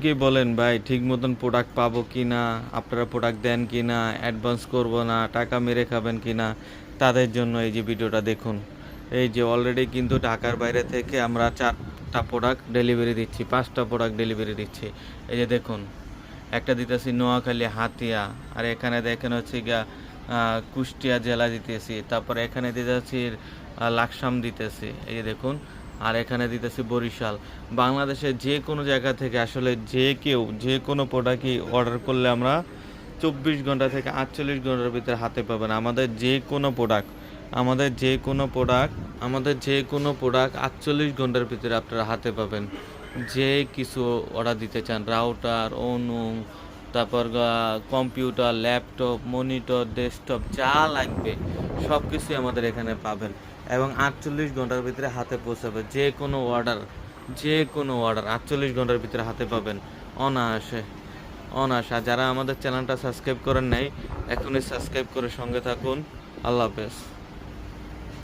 কি বলেন ভাই, ঠিক মতন প্রোডাক্ট পাবো কি না, আপনারা প্রোডাক্ট দেন কি না, অ্যাডভান্স করবো না, টাকা মেরে খাবেন কি না, তাদের জন্য এই যে ভিডিওটা দেখুন। এই যে অলরেডি কিন্তু ঢাকার বাইরে থেকে আমরা 4টা প্রোডাক্ট ডেলিভারি দিচ্ছি, 5টা প্রোডাক্ট ডেলিভারি দিচ্ছি। এই যে দেখুন, একটা দিতেছি নোয়াখালী হাতিয়া, আর এখানে দেখেন হচ্ছে গিয়া কুষ্টিয়া জেলা দিতেছি, তারপরে এখানে দিতেছি লাকসাম দিতেছি, এই যে দেখুন। আর এখানে দিতেছি বরিশাল। বাংলাদেশের যে কোনো জায়গা থেকে আসলে যে কেউ যে কোনো প্রোডাক্টই অর্ডার করলে আমরা 24 ঘন্টা থেকে 48 ঘন্টার ভিতরে হাতে পাবেন আমাদের যে কোনো প্রোডাক্ট। আমাদের যে কোনো প্রোডাক্ট 48 ঘন্টার ভিতরে আপনারা হাতে পাবেন। যে কিছু অর্ডার দিতে চান, রাউটার, অনুং, তারপর কম্পিউটার, ল্যাপটপ, মনিটর, ডেস্কটপ, যা লাগবে সব কিছুই আমাদের এখানে পাবেন এবং 48 ঘন্টার ভিতরে হাতে পৌঁছাবে। যে কোনো অর্ডার 48 ঘন্টার ভিতরে হাতে পাবেন অনায়াসে। আর যারা আমাদের চ্যানেলটা সাবস্ক্রাইব করেন নাই, এখনই সাবস্ক্রাইব করে সঙ্গে থাকুন। আল্লাহ হাফেজ।